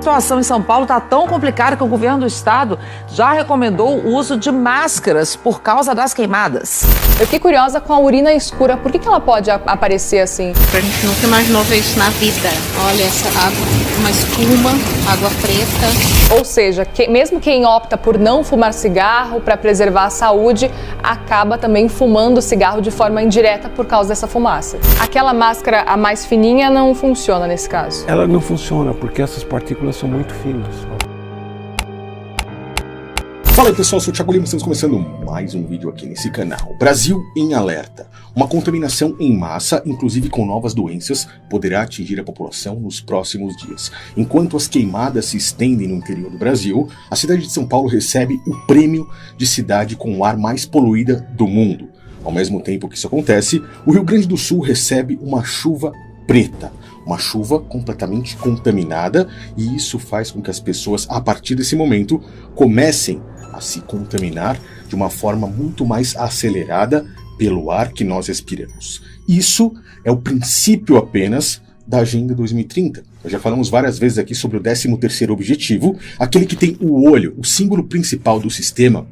situação em São Paulo está tão complicada que o governo do estado já recomendou o uso de máscaras por causa das queimadas. Eu fiquei curiosa com a urina escura. Por que ela pode aparecer assim? A gente nunca imaginou ver isso na vida. Olha essa água, uma espuma, água preta. Ou seja, mesmo quem opta por não fumar cigarro para preservar a saúde, acaba também fumando cigarro de forma indireta por causa dessa fumaça. Aquela máscara, a mais fininha, não funciona nesse caso? Ela não funciona porque essas partículas são muito finas. Fala aí pessoal, eu sou o Thiago Lima, estamos começando mais um vídeo aqui nesse canal. Brasil em alerta. Uma contaminação em massa, inclusive com novas doenças, poderá atingir a população nos próximos dias. Enquanto as queimadas se estendem no interior do Brasil, a cidade de São Paulo recebe o prêmio de cidade com o ar mais poluída do mundo. Ao mesmo tempo que isso acontece, o Rio Grande do Sul recebe uma chuva preta. Uma chuva completamente contaminada, e isso faz com que as pessoas, a partir desse momento, comecem a se contaminar de uma forma muito mais acelerada pelo ar que nós respiramos. Isso é o princípio apenas da Agenda 2030. Nós já falamos várias vezes aqui sobre o 13º objetivo, aquele que tem o olho, o símbolo principal do sistema,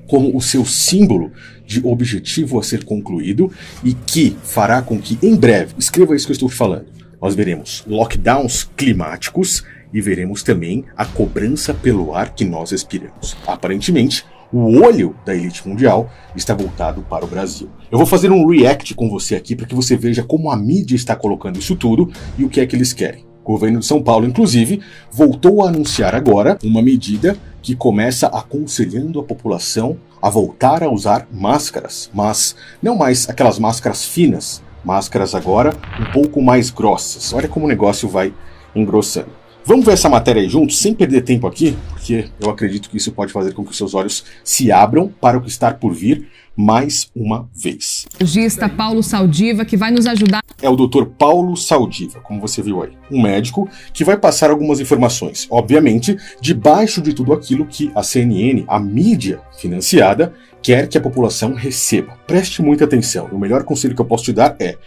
como o seu símbolo de objetivo a ser concluído, e que fará com que, em breve, escreva isso que eu estou te falando, nós veremos lockdowns climáticos e veremos também a cobrança pelo ar que nós respiramos. Aparentemente, o olho da elite mundial está voltado para o Brasil. Eu vou fazer um react com você aqui para que você veja como a mídia está colocando isso tudo e o que é que eles querem. O governo de São Paulo, inclusive, voltou a anunciar agora uma medida que começa aconselhando a população a voltar a usar máscaras, mas não mais aquelas máscaras finas, máscaras agora um pouco mais grossas. Olha como o negócio vai engrossando. Vamos ver essa matéria aí juntos, sem perder tempo aqui, porque eu acredito que isso pode fazer com que os seus olhos se abram para o que está por vir mais uma vez. O cirurgiasta Paulo Saldiva, que vai nos ajudar. É o Dr. Paulo Saldiva, como você viu aí. Um médico que vai passar algumas informações, obviamente, debaixo de tudo aquilo que a CNN, a mídia financiada, quer que a população receba. Preste muita atenção. O melhor conselho que eu posso te dar é: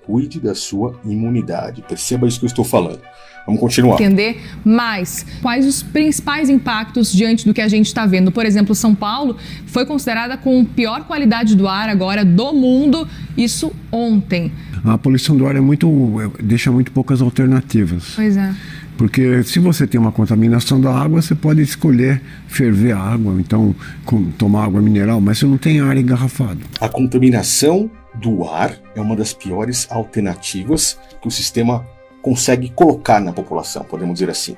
cuide da sua imunidade. Perceba isso que eu estou falando. Vamos continuar. Entender mais quais os principais impactos diante do que a gente está vendo. Por exemplo, São Paulo foi considerada com pior qualidade do ar agora do mundo, isso ontem. A poluição do ar deixa muito poucas alternativas. Pois é. Porque se você tem uma contaminação da água, você pode escolher ferver a água, então tomar água mineral, mas você não tem ar engarrafado. A contaminação do ar é uma das piores alternativas que o sistema consegue colocar na população, podemos dizer assim.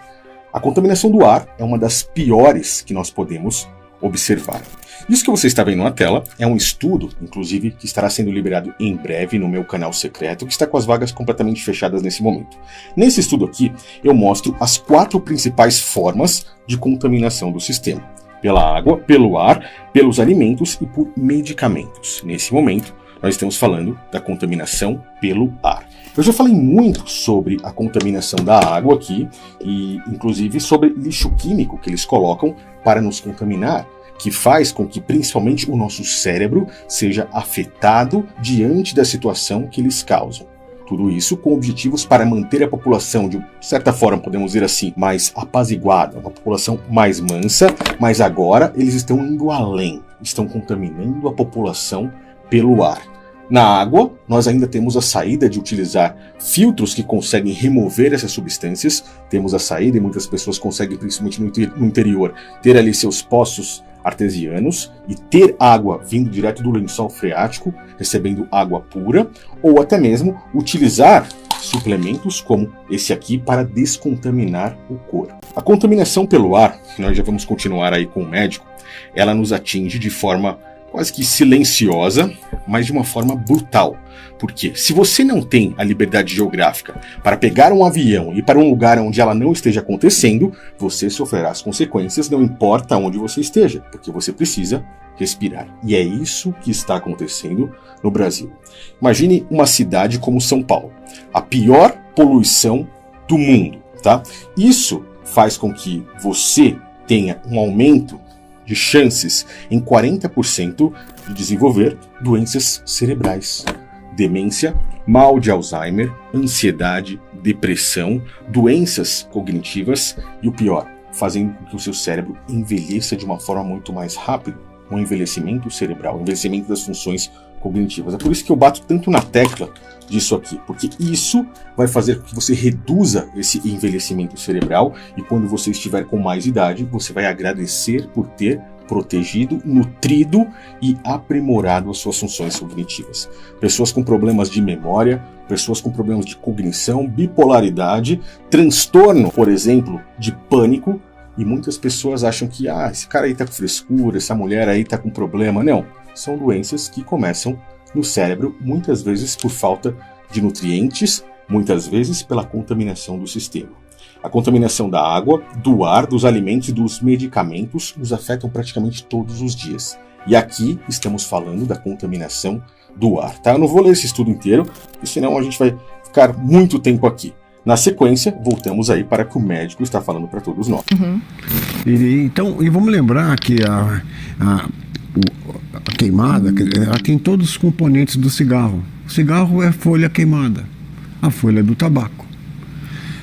A contaminação do ar é uma das piores que nós podemos observar. Isso que você está vendo na tela é um estudo, inclusive, que estará sendo liberado em breve no meu canal secreto, que está com as vagas completamente fechadas nesse momento. Nesse estudo aqui, eu mostro as 4 principais formas de contaminação do sistema: pela água, pelo ar, pelos alimentos e por medicamentos. Nesse momento, nós estamos falando da contaminação pelo ar. Eu já falei muito sobre a contaminação da água aqui, e inclusive sobre lixo químico que eles colocam para nos contaminar, que faz com que principalmente o nosso cérebro seja afetado diante da situação que eles causam. Tudo isso com objetivos para manter a população, de certa forma, podemos dizer assim, mais apaziguada, uma população mais mansa, mas agora eles estão indo além, estão contaminando a população pelo ar. Na água, nós ainda temos a saída de utilizar filtros que conseguem remover essas substâncias, temos a saída e muitas pessoas conseguem, principalmente no interior, ter ali seus poços artesianos e ter água vindo direto do lençol freático, recebendo água pura, ou até mesmo utilizar suplementos como esse aqui para descontaminar o corpo. A contaminação pelo ar, que nós já vamos continuar aí com o médico, ela nos atinge de forma quase que silenciosa, mas de uma forma brutal. Porque se você não tem a liberdade geográfica para pegar um avião e ir para um lugar onde ela não esteja acontecendo, você sofrerá as consequências, não importa onde você esteja, porque você precisa respirar. E é isso que está acontecendo no Brasil. Imagine uma cidade como São Paulo, a pior poluição do mundo, tá? Isso faz com que você tenha um aumento de chances em 40% de desenvolver doenças cerebrais, demência, mal de Alzheimer, ansiedade, depressão, doenças cognitivas e o pior, fazendo com que o seu cérebro envelheça de uma forma muito mais rápida. Um envelhecimento cerebral, um envelhecimento das funções cognitivas. É por isso que eu bato tanto na tecla disso aqui, porque isso vai fazer com que você reduza esse envelhecimento cerebral e quando você estiver com mais idade, você vai agradecer por ter protegido, nutrido e aprimorado as suas funções cognitivas. Pessoas com problemas de memória, pessoas com problemas de cognição, bipolaridade, transtorno, por exemplo, de pânico, e muitas pessoas acham que esse cara aí tá com frescura, essa mulher aí tá com problema. Não, são doenças que começam no cérebro, muitas vezes por falta de nutrientes, muitas vezes pela contaminação do sistema. A contaminação da água, do ar, dos alimentos e dos medicamentos nos afetam praticamente todos os dias. E aqui estamos falando da contaminação do ar, tá? Eu não vou ler esse estudo inteiro, porque senão a gente vai ficar muito tempo aqui. Na sequência, voltamos aí para o que o médico está falando para todos nós. E vamos lembrar que a queimada, ela tem todos os componentes do cigarro. O cigarro é folha queimada, a folha do tabaco.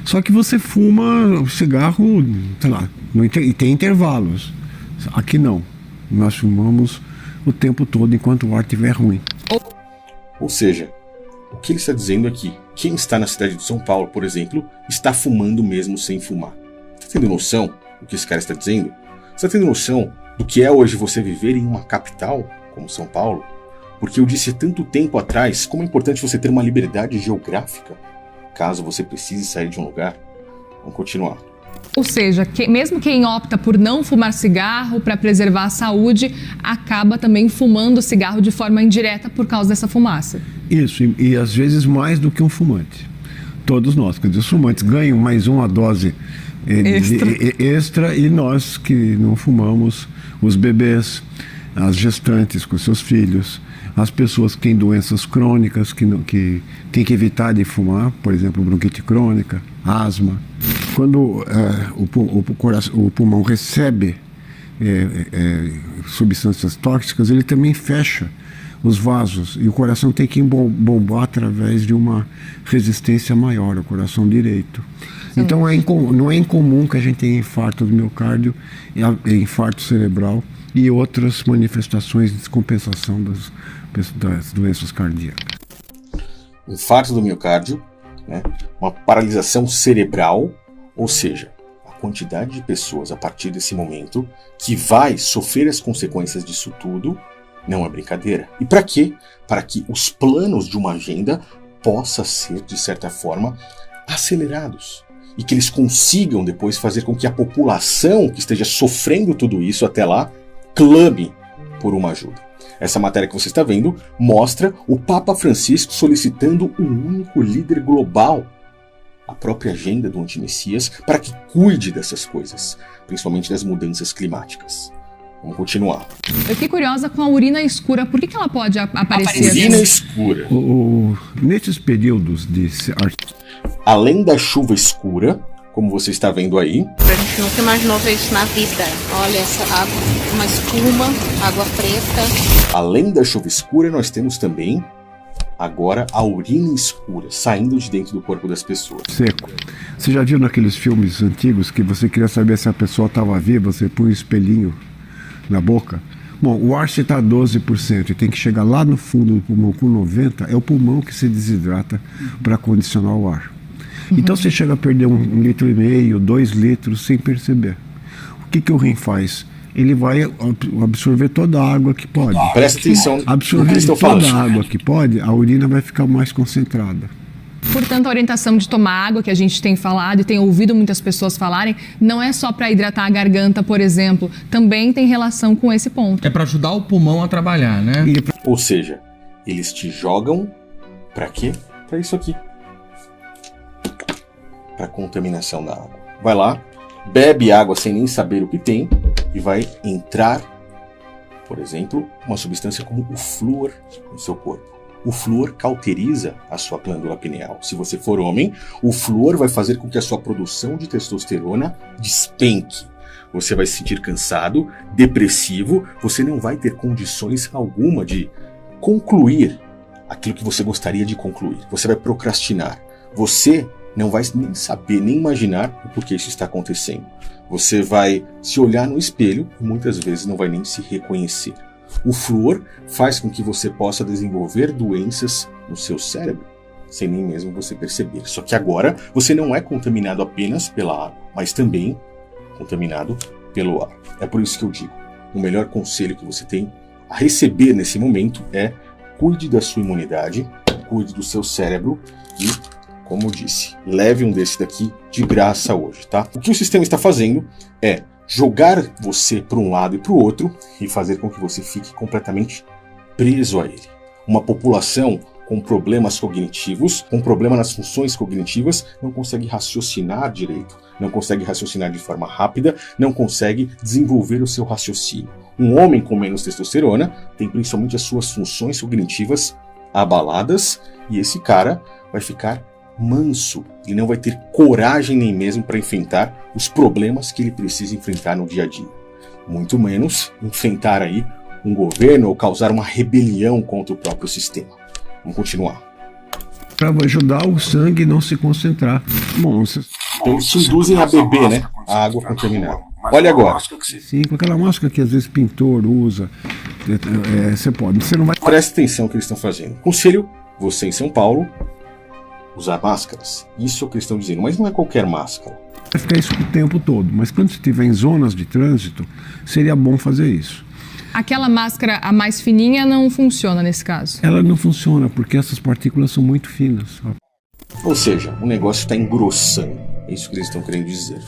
Só que você fuma o cigarro, sei lá, e tem intervalos. Aqui não. Nós fumamos o tempo todo enquanto o ar estiver ruim. Ou seja, o que ele está dizendo aqui, quem está na cidade de São Paulo, por exemplo, está fumando mesmo sem fumar. Está tendo noção do que esse cara está dizendo? Está tendo noção do que é hoje você viver em uma capital como São Paulo? Porque eu disse há tanto tempo atrás como é importante você ter uma liberdade geográfica, caso você precise sair de um lugar. Vamos continuar. Ou seja, mesmo quem opta por não fumar cigarro para preservar a saúde, acaba também fumando cigarro de forma indireta por causa dessa fumaça. Isso, e às vezes mais do que um fumante. Todos nós, quer dizer, os fumantes ganham mais uma dose extra e nós que não fumamos, os bebês, as gestantes com seus filhos, as pessoas que têm doenças crônicas, que têm que evitar de fumar, por exemplo, bronquite crônica, asma. Quando o pulmão recebe substâncias tóxicas, ele também fecha os vasos e o coração tem que bombar através de uma resistência maior, o coração direito. Sim. Então não é incomum que a gente tenha infarto do miocárdio, infarto cerebral e outras manifestações de descompensação das doenças cardíacas. Infarto do miocárdio, né? Uma paralisação cerebral, ou seja, a quantidade de pessoas a partir desse momento que vai sofrer as consequências disso tudo não é brincadeira. E para quê? Para que os planos de uma agenda possam ser, de certa forma, acelerados. E que eles consigam depois fazer com que a população que esteja sofrendo tudo isso até lá clame por uma ajuda. Essa matéria que você está vendo mostra o Papa Francisco solicitando um único líder global, a própria agenda do antimessias, para que cuide dessas coisas, principalmente das mudanças climáticas. Vamos continuar. Eu fiquei curiosa com a urina escura. Por que ela pode aparecer? Urina escura. Nesses períodos de... Além da chuva escura, como você está vendo aí. A gente nunca imaginou ver isso na vida. Olha essa água, uma espuma, água preta. Além da chuva escura, nós temos também agora a urina escura, saindo de dentro do corpo das pessoas. Seco. Você já viu naqueles filmes antigos que você queria saber se a pessoa estava viva, você põe um espelhinho na boca? Bom, o ar está a 12% e tem que chegar lá no fundo do pulmão com 90%, é o pulmão que se desidrata para condicionar o ar. Então você chega a perder 1,5 litro, 2 litros sem perceber. O que o rim faz? Ele vai absorver toda a água que pode. Presta atenção. Absorver toda a água que pode, a urina vai ficar mais concentrada. Portanto, a orientação de tomar água que a gente tem falado e tem ouvido muitas pessoas falarem, não é só para hidratar a garganta, por exemplo, também tem relação com esse ponto. É para ajudar o pulmão a trabalhar, né? Ou seja, eles te jogam para quê? Para isso aqui. Para contaminação da água. Vai lá, bebe água sem nem saber o que tem e vai entrar, por exemplo, uma substância como o flúor no seu corpo. O flúor cauteriza a sua glândula pineal. Se você for homem, o flúor vai fazer com que a sua produção de testosterona despenque. Você vai se sentir cansado, depressivo, você não vai ter condições alguma de concluir aquilo que você gostaria de concluir. Você vai procrastinar. Você não vai nem saber, nem imaginar o porquê isso está acontecendo. Você vai se olhar no espelho e muitas vezes não vai nem se reconhecer. O flúor faz com que você possa desenvolver doenças no seu cérebro, sem nem mesmo você perceber. Só que agora você não é contaminado apenas pela água, mas também contaminado pelo ar. É por isso que eu digo, o melhor conselho que você tem a receber nesse momento é: cuide da sua imunidade, cuide do seu cérebro e, como eu disse, leve um desse daqui de graça hoje, tá? O que o sistema está fazendo é jogar você para um lado e para o outro e fazer com que você fique completamente preso a ele. Uma população com problemas cognitivos, com problema nas funções cognitivas, não consegue raciocinar direito, não consegue raciocinar de forma rápida, não consegue desenvolver o seu raciocínio. Um homem com menos testosterona tem principalmente as suas funções cognitivas abaladas e esse cara vai ficar manso. Ele não vai ter coragem nem mesmo para enfrentar os problemas que ele precisa enfrentar no dia a dia. Muito menos enfrentar aí um governo ou causar uma rebelião contra o próprio sistema. Vamos continuar. Para ajudar o sangue não se concentrar. Bom, então eles te induzem a beber, né? A água contaminada. Olha agora. Sim, com aquela máscara que às vezes pintor usa, você pode. Você não vai. Preste atenção no que eles estão fazendo. Conselho, você em São Paulo, usar máscaras. Isso é o que eles estão dizendo, mas não é qualquer máscara. Vai ficar isso o tempo todo, mas quando você estiver em zonas de trânsito, seria bom fazer isso. Aquela máscara, a mais fininha, não funciona nesse caso? Ela não funciona porque essas partículas são muito finas. Ou seja, o negócio está engrossando. É isso que eles estão querendo dizer.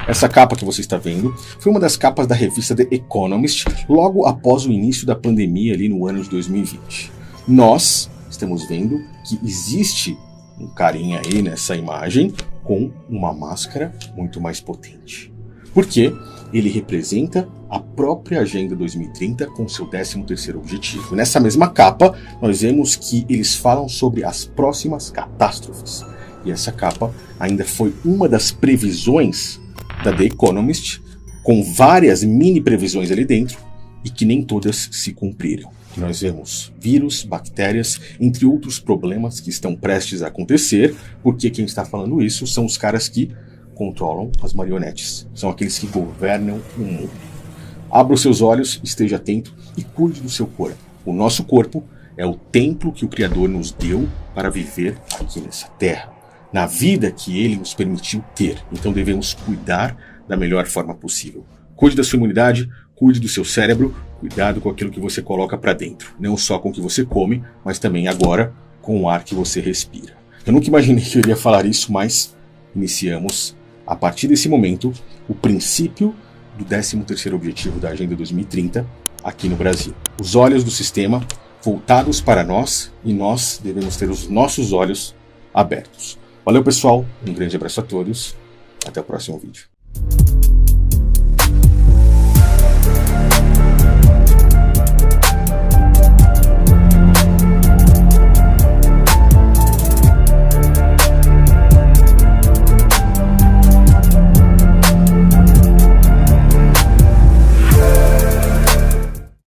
Essa capa que você está vendo foi uma das capas da revista The Economist logo após o início da pandemia ali no ano de 2020. Nós estamos vendo que existe um carinha aí nessa imagem com uma máscara muito mais potente. Porque ele representa a própria Agenda 2030 com seu 13º objetivo. Nessa mesma capa, nós vemos que eles falam sobre as próximas catástrofes. E essa capa ainda foi uma das previsões da The Economist, com várias mini previsões ali dentro, e que nem todas se cumpriram. Nós vemos vírus, bactérias, entre outros problemas que estão prestes a acontecer, porque quem está falando isso são os caras que controlam as marionetes. São aqueles que governam o mundo. Abra os seus olhos, esteja atento e cuide do seu corpo. O nosso corpo é o templo que o Criador nos deu para viver aqui nessa terra, na vida que Ele nos permitiu ter. Então devemos cuidar da melhor forma possível. Cuide da sua imunidade, cuide do seu cérebro, cuidado com aquilo que você coloca para dentro. Não só com o que você come, mas também agora com o ar que você respira. Eu nunca imaginei que eu iria falar isso, mas iniciamos, a partir desse momento, o princípio do 13º objetivo da Agenda 2030 aqui no Brasil. Os olhos do sistema voltados para nós e nós devemos ter os nossos olhos abertos. Valeu, pessoal. Um grande abraço a todos. Até o próximo vídeo.